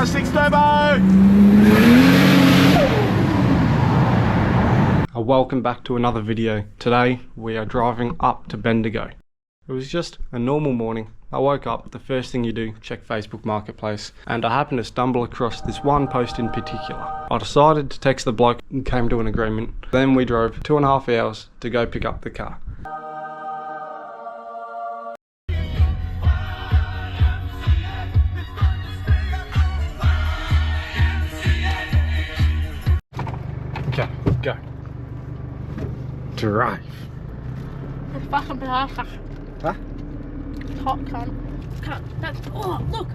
6 turbo! Welcome back to another video. Today we are driving up to Bendigo. It was just a normal morning. I woke up, the first thing you do, check Facebook Marketplace, and I happened to stumble across this one post in particular. I decided to text the bloke and came to an agreement. Then we drove 2.5 hours to go pick up the car. Okay, go. Drive. It's fucking perfect. Huh? It's hot, cunt. That's, oh, look!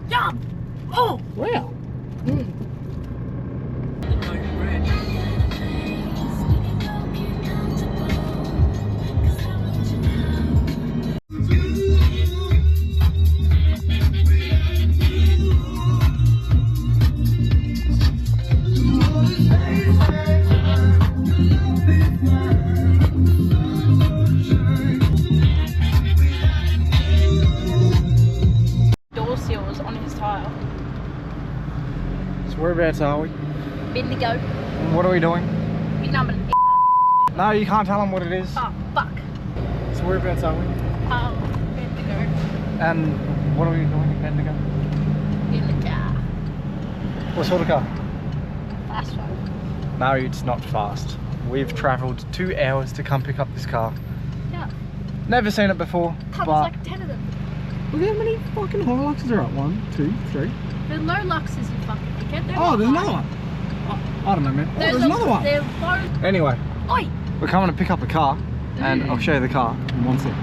Yum! Oh! Wow. So whereabouts are we? Bendigo. What are we doing? Big number. No, you can't tell them what it is. Oh, fuck. So whereabouts are we? Bendigo. And what are we doing in Bendigo? In the car. What sort of car? Fast one. No, it's not fast. We've travelled 2 hours to come pick up this car. Yeah. Never seen it before, There's but like 10 of them. look how many fucking Hiluxes are up. 1, 2, 3. There's no Luxes, you fucking dickhead. They're Oh, not there's mine. another one. I don't know, man. Oh, there's another one. There's no... Anyway, Oi! we're coming to pick up a car, and I'll show you the car in 1 sec.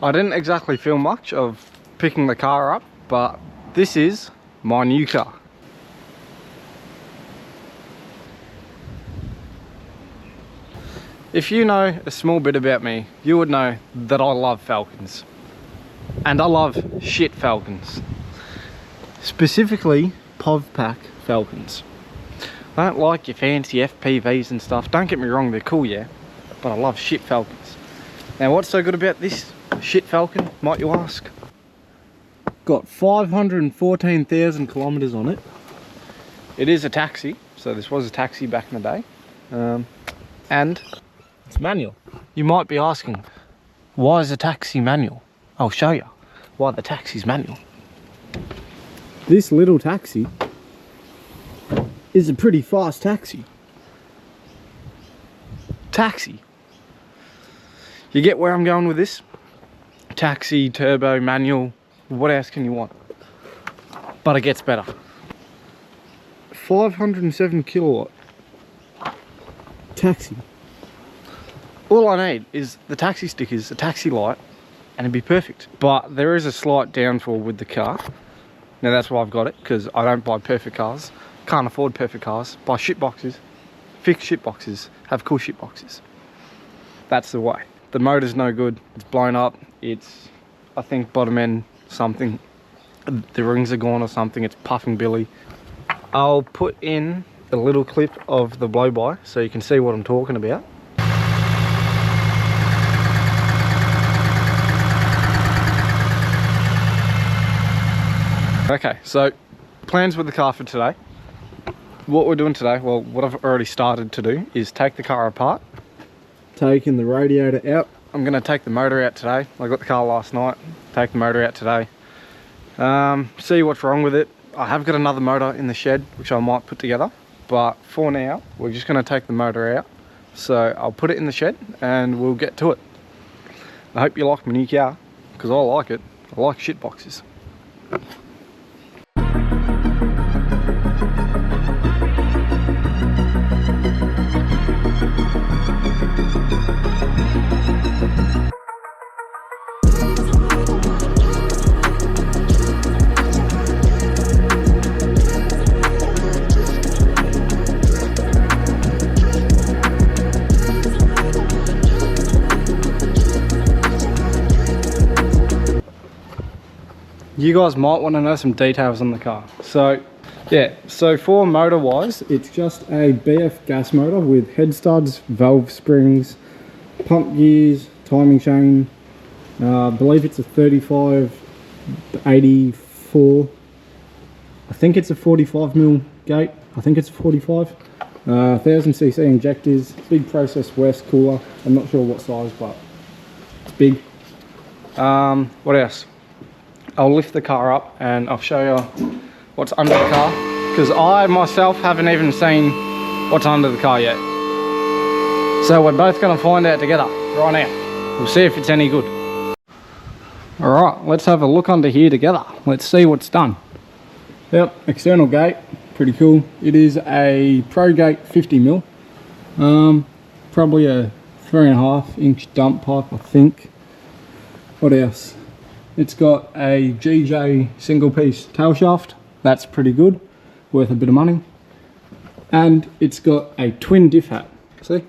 I didn't exactly feel much of picking the car up, but this is my new car. If you know a small bit about me, you would know that I love Falcons. And I love shit Falcons. Specifically, PovPack Falcons. I don't like your fancy FPVs and stuff. Don't get me wrong, they're cool, yeah, but I love shit Falcons. Now, what's so good about this shit Falcon, might you ask? Got 514,000 kilometers on it. It is a taxi, so this was a taxi back in the day. And it's manual. You might be asking, why is a taxi manual? I'll show you why the taxi's manual. This little taxi is a pretty fast taxi. Taxi. You get where I'm going with this? Taxi, turbo, manual, what else can you want? But it gets better. 507 kilowatt taxi. All I need is the taxi stickers, a taxi light, and it'd be perfect. But there is a slight downfall with the car. Now that's why I've got it, because I don't buy perfect cars. Can't afford perfect cars. Buy shit boxes, fix shit boxes, have cool shit boxes. That's the way. The motor's no good, it's blown up, it's, I think, bottom end something. The rings are gone or something, it's puffing Billy. I'll put in a little clip of the blow-by so you can see what I'm talking about. Okay, so plans with the car for today. what we're doing today, well, what I've already started to do is take the car apart, taking the radiator out. I'm going to take the motor out today. I got the car last night, take the motor out today. See what's wrong with it. I have got another motor in the shed, which I might put together. But for now, we're just going to take the motor out. So I'll put it in the shed and we'll get to it. I hope you like my new car, because I like it. I like shit boxes. You guys might want to know some details on the car. So yeah, so for motor wise, it's just a BF gas motor with head studs, valve springs, pump gears, timing chain. I believe it's a 3584. I think it's a 45mm gate. I think it's a 45. 1000cc injectors, big Process West cooler. I'm not sure what size, but it's big. What else? I'll lift the car up and I'll show you what's under the car, because I myself haven't even seen what's under the car yet. So we're both going to find out together right now. We'll see if it's any good. Alright, let's have a look under here together. Let's see what's done. Yep, external gate, pretty cool. It is a ProGate 50mm. Probably a 3.5 inch dump pipe, I think. What else? It's got a GJ single piece tail shaft. That's pretty good, worth a bit of money. And it's got a twin diff hat. See?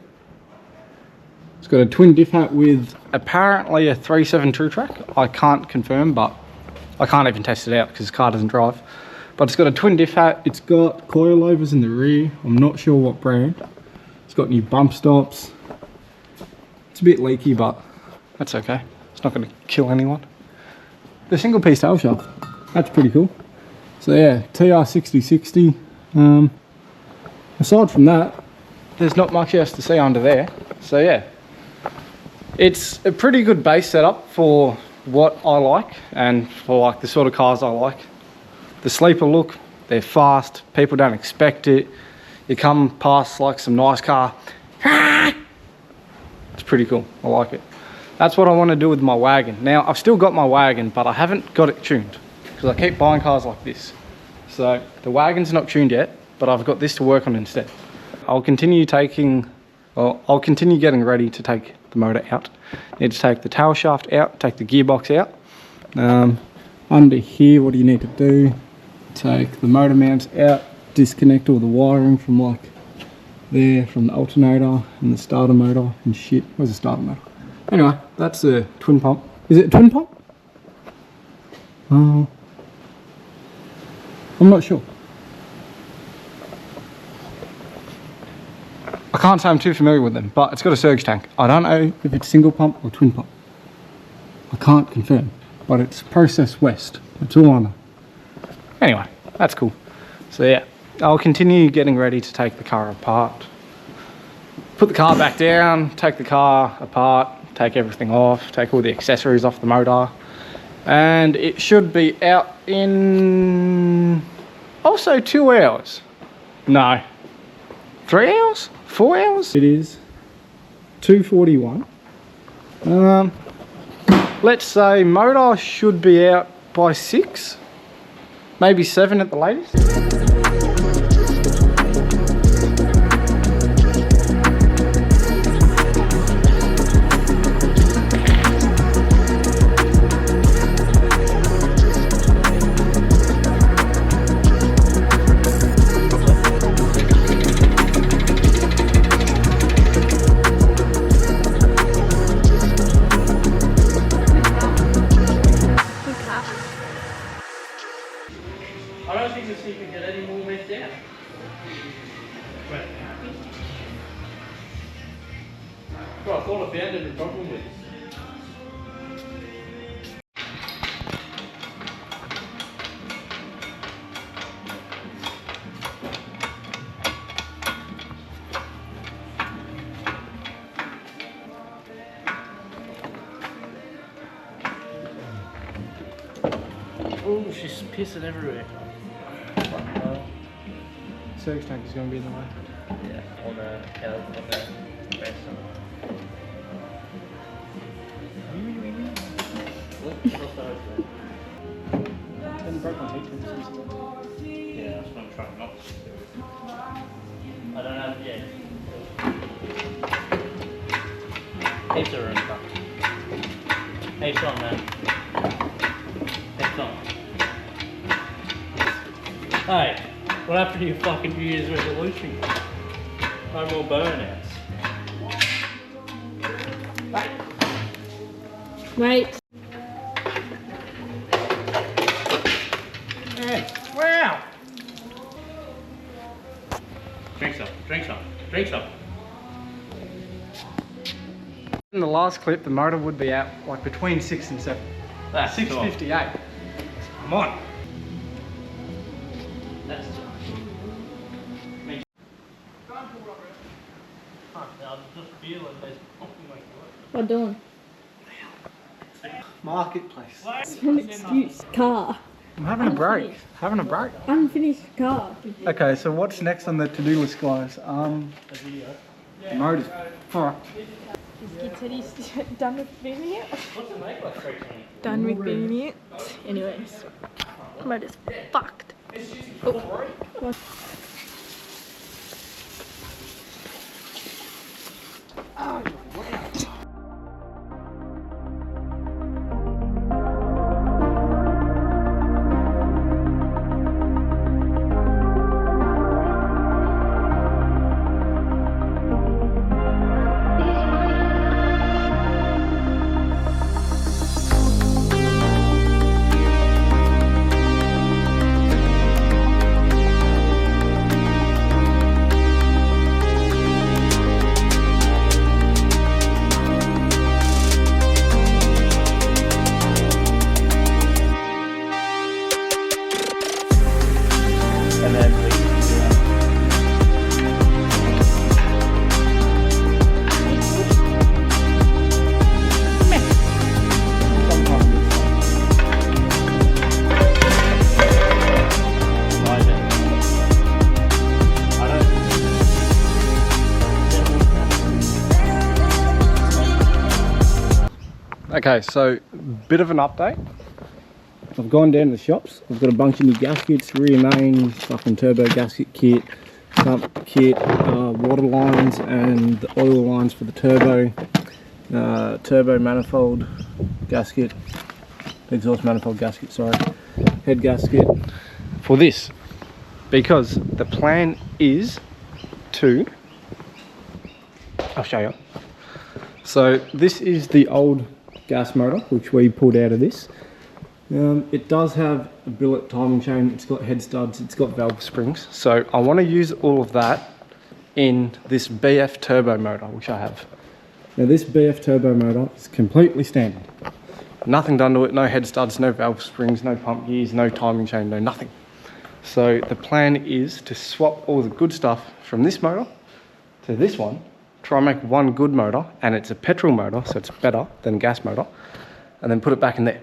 It's got a twin diff hat with apparently a 3.7 True Track. I can't confirm, but I can't even test it out because the car doesn't drive. But it's got a twin diff hat. It's got coilovers in the rear. I'm not sure what brand. It's got new bump stops. It's a bit leaky, but that's okay. It's not going to kill anyone. The single piece tail shaft, that's pretty cool. So yeah, TR6060. Aside from that, there's not much else to see under there. So yeah, it's a pretty good base setup for what I like and for like the sort of cars I like. The sleeper look, they're fast, people don't expect it. You come past like some nice car, it's pretty cool, I like it. That's what I want to do with my wagon. Now, I've still got my wagon, but I haven't got it tuned because I keep buying cars like this. So the wagon's not tuned yet, but I've got this to work on instead. I'll continue getting ready to take the motor out. Need to take the tail shaft out, take the gearbox out. Under here, what do you need to do? Take the motor mounts out, disconnect all the wiring from like there, from the alternator and the starter motor and shit. Where's the starter motor? Anyway, that's a twin pump. Is it a twin pump? I'm not sure. I can't say I'm too familiar with them, but it's got a surge tank. I don't know if it's single pump or twin pump. I can't confirm, but it's Process West. That's all I know. Anyway, that's cool. So yeah, I'll continue getting ready to take the car apart. Put the car back down, take the car apart, take everything off, take all the accessories off the motor, and it should be out in also 2 hours. No, 3 hours? 4 hours? It is 2:41. Let's say motor should be out by 6, maybe 7 at the latest. I don't think this thing can get any more wet down. Well, I thought I found every problem with it. Oh, she's pissing everywhere. Surge tank is going to be in the way. Yeah, on the restaurant. Hasn't broke my heat since. Yeah, that's what I'm trying not to do. I don't have yet. Heaps of room, but. Heaps on, man. Heaps on. Hey, what happened to your fucking New Year's resolution? No more burnouts. Wait. Wow! Drink some, drink some, drink some. In the last clip, the motor would be out like between 6 and 7. That's 6:58. Come on. That's too much. I'm just feeling there's something like What doing? Marketplace. An excuse. Car. I'm having a break. Having a break. Unfinished car. Okay, so what's next on the to-do list, guys? Motors. Alright. He said he's done with filming it. What's it make like 320? Done with filming it. Anyways, motor's fucked. Oh. What? And then we Okay, so bit of an update. I've gone down to the shops. I've got a bunch of new gaskets, rear main, fucking turbo gasket kit, pump kit, water lines and the oil lines for the turbo, turbo manifold gasket, exhaust manifold gasket, sorry, head gasket for this, because the plan is to, I'll show you. So this is the old gas motor which we pulled out of this. It does have a billet timing chain, it's got head studs, it's got valve springs. So I want to use all of that in this BF turbo motor which I have. Now this BF turbo motor is completely standard. Nothing done to it, no head studs, no valve springs, no pump gears, no timing chain, no nothing. So the plan is to swap all the good stuff from this motor to this one, try and make one good motor, and it's a petrol motor, so it's better than a gas motor, and then put it back in there.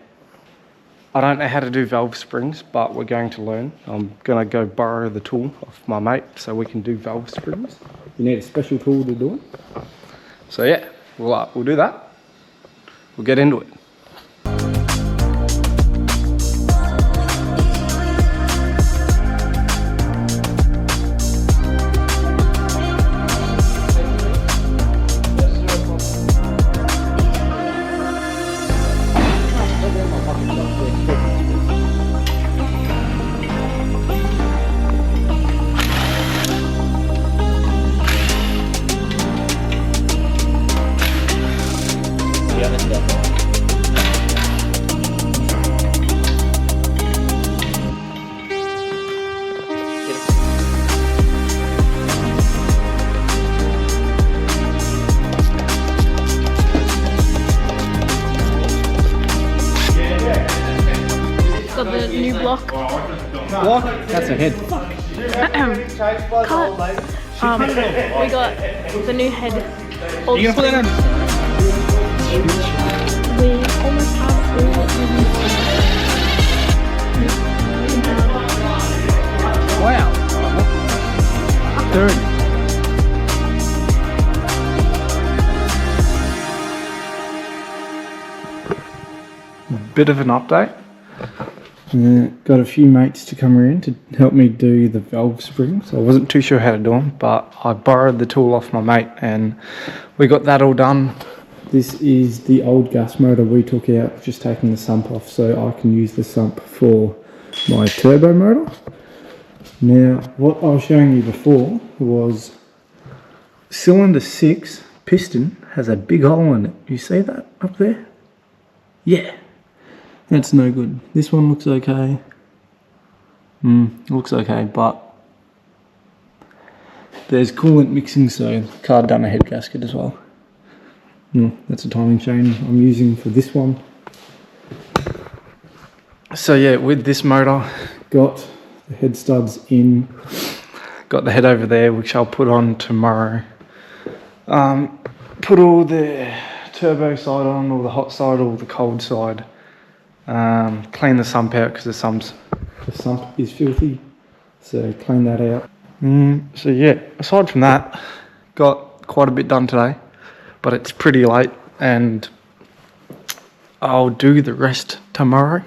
I don't know how to do valve springs, but we're going to learn. I'm going to go borrow the tool off my mate so we can do valve springs. You need a special tool to do it. So yeah, we'll do that. We'll get into it. Got the new block. Block? That's a head. Cut. We got the new head. All You gonna put that on? We almost have all of them. bit of an update. Got a few mates to come around to help me do the valve springs. I wasn't too sure how to do them, but I borrowed the tool off my mate and we got that all done. This is the old gas motor we took out, just taking the sump off so I can use the sump for my turbo motor. Now, what I was showing you before was cylinder 6 piston has a big hole in it. You see that up there? Yeah. That's no good. This one looks okay. Looks okay, but there's coolant mixing, so the car done a head gasket as well. That's a timing chain I'm using for this one. So yeah, with this motor, got the head studs in, got the head over there, which I'll put on tomorrow. Put all the turbo side on, all the hot side, all the cold side. Clean the sump out because the sump is filthy, so clean that out. So yeah, aside from that, got quite a bit done today, but it's pretty late and I'll do the rest tomorrow.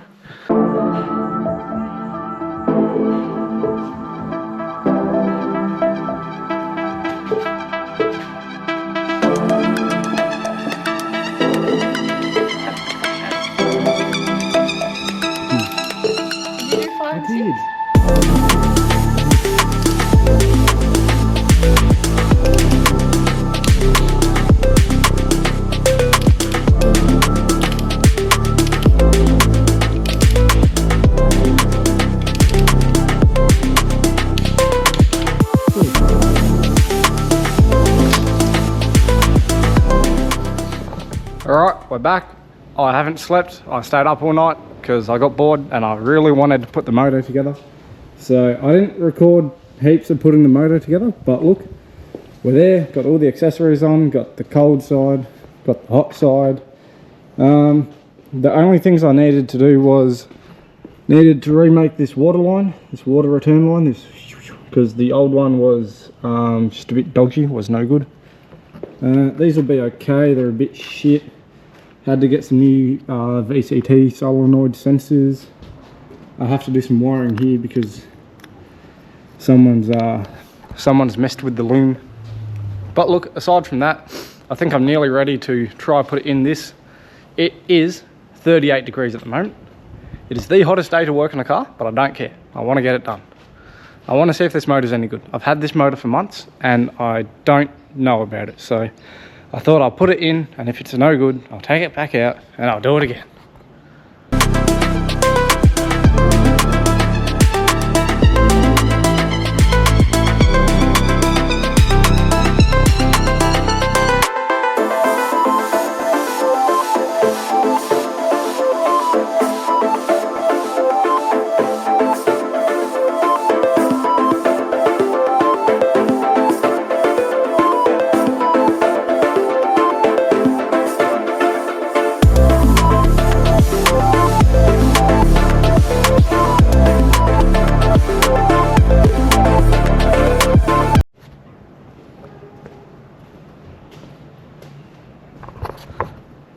Alright, we're back. I haven't slept. I stayed up all night because I got bored and I really wanted to put the motor together. So I didn't record heaps of putting the motor together, but look, we're there, got all the accessories on, got the cold side, got the hot side. The only things I needed to do was needed to remake this water line, this water return line, because the old one was just a bit dodgy, was no good. These will be okay, they're a bit shit. Had to get some new VCT solenoid sensors. I have to do some wiring here because someone's messed with the loom. But look, aside from that, I think I'm nearly ready to try put it in this. It is 38 degrees at the moment. It is the hottest day to work on a car, but I don't care. I want to get it done. I want to see if this motor's any good. I've had this motor for months and I don't know about it, so I thought I'll put it in, and if it's no good, I'll take it back out and I'll do it again.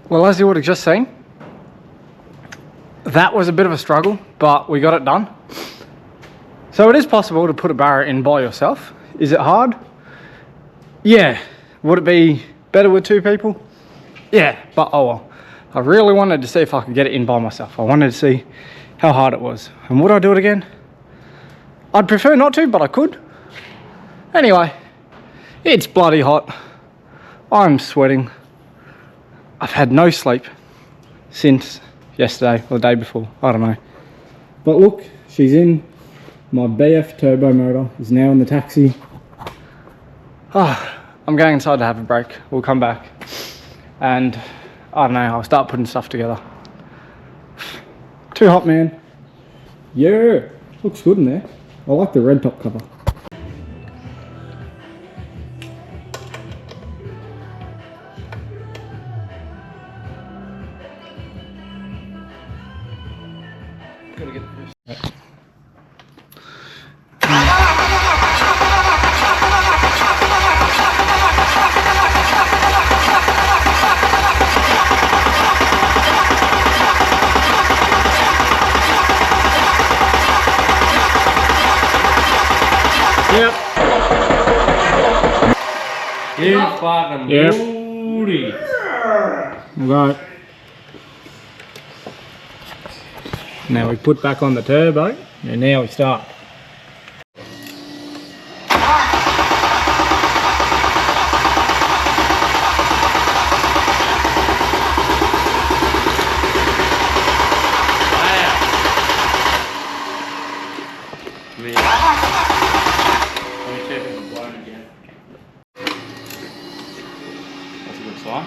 Well, as you would have just seen, that was a bit of a struggle, but we got it done. So it is possible to put a barrier in by yourself. Is it hard? Yeah. Would it be better with two people? Yeah, but oh well. I really wanted to see if I could get it in by myself. I wanted to see how hard it was. And would I do it again? I'd prefer not to, but I could. Anyway, it's bloody hot. I'm sweating. I've had no sleep since yesterday or the day before, I don't know. But look, she's in. My BF turbo motor is now in the taxi. I'm going inside to have a break. We'll come back and I don't know, I'll start putting stuff together. Too hot, man. Yeah, looks good in there. I like the red top cover. Gotta get this. Yep. You fucking Yep. booty. Right. Now we put back on the turbo, and now we start. That's a good sign.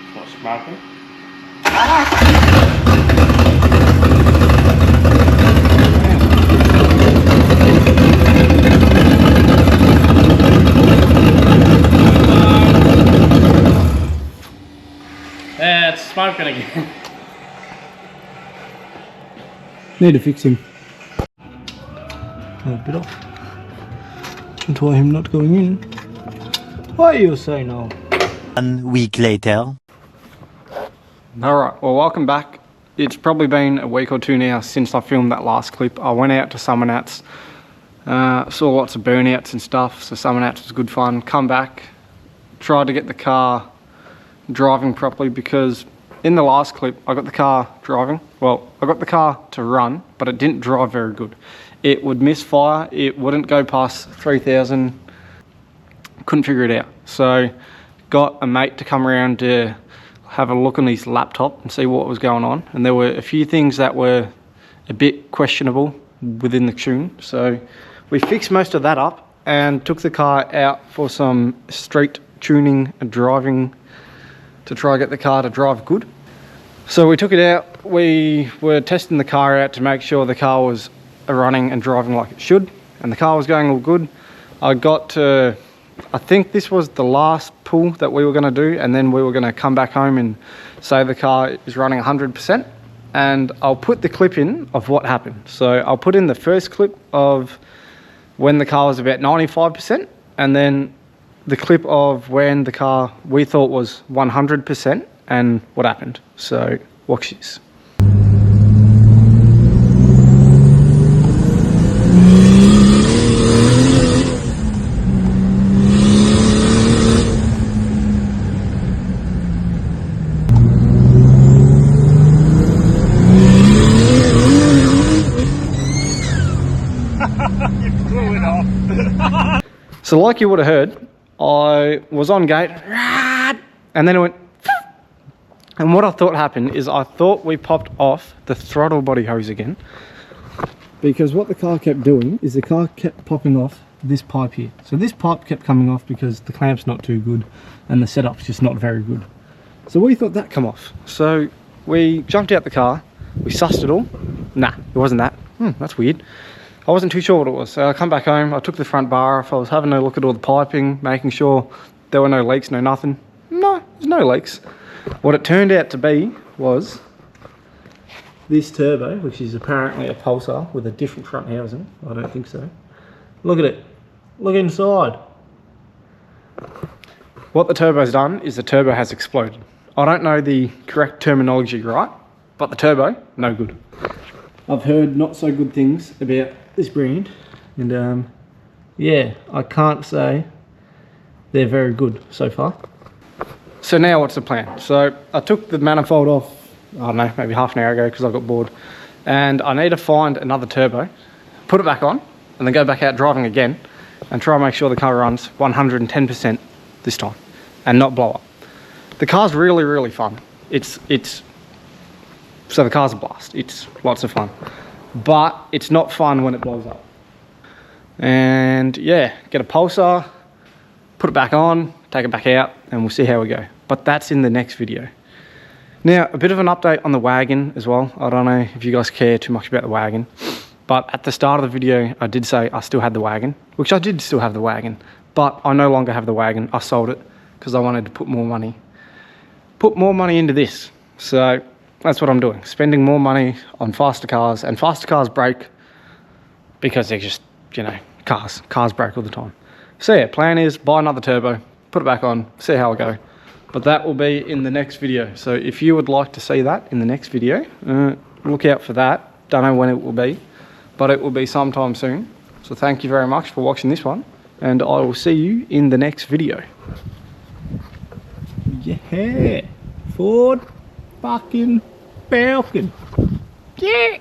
It's not smoking. Yeah, it's smoking again. Need to fix him. A bit off. That's why him not going in. Why you say no? 1 week later. Alright, well welcome back. It's probably been a week or two now since I filmed that last clip. I went out to Summernats, saw lots of burnouts and stuff, so Summernats was good fun. Come back, tried to get the car driving properly, because in the last clip I got the car driving. Well, I got the car to run, but it didn't drive very good. It would misfire, it wouldn't go past 3,000, couldn't figure it out. So got a mate to come around to have a look on his laptop and see what was going on, and there were a few things that were a bit questionable within the tune. So we fixed most of that up and took the car out for some street tuning and driving to try and get the car to drive good. So we took it out, we were testing the car out to make sure the car was running and driving like it should, and the car was going all good. I got to, I think this was the last pull that we were going to do, and then we were going to come back home and say the car is running 100%, and I'll put the clip in of what happened. So I'll put in the first clip of when the car was about 95%, and then the clip of when the car we thought was 100% and what happened. So watch this. So like you would have heard, I was on gate, and then it went, and what I thought happened is I thought we popped off the throttle body hose again, because what the car kept doing is the car kept popping off this pipe here. So this pipe kept coming off because the clamp's not too good and the setup's just not very good. So we thought that come off. So we jumped out the car, we sussed it all. Nah, it wasn't that. That's weird. I wasn't too sure what it was, so I come back home, I took the front bar off, I was having a look at all the piping, making sure there were no leaks, no nothing. No, there's no leaks. What it turned out to be was this turbo, which is apparently a Pulsar with a different front housing. I don't think so. Look at it. Look inside. What the turbo's done is the turbo has exploded. I don't know the correct terminology, right? But the turbo, no good. I've heard not so good things about this brand, and yeah, I can't say they're very good so far. So now what's the plan? So I took the manifold off, I don't know, maybe half an hour ago because I got bored, and I need to find another turbo, put it back on, and then go back out driving again and try and make sure the car runs 110% this time and not blow up. The car's really, really fun. So the car's a blast. It's lots of fun, but it's not fun when it blows up. And yeah, get a Pulsar, put it back on, take it back out, and we'll see how we go. But that's in the next video. Now, a bit of an update on the wagon as well. I don't know if you guys care too much about the wagon, but at the start of the video, I did say I still had the wagon, which I did still have the wagon, but I no longer have the wagon. I sold it because I wanted to put more money into this. So that's what I'm doing, spending more money on faster cars, and faster cars break because they're just, you know, cars break all the time. So yeah, plan is buy another turbo, put it back on, see how I go. But that will be in the next video. So if you would like to see that in the next video, look out for that. Don't know when it will be, but it will be sometime soon. So thank you very much for watching this one, and I will see you in the next video. Yeah, Ford fucking Falcon. Yeah.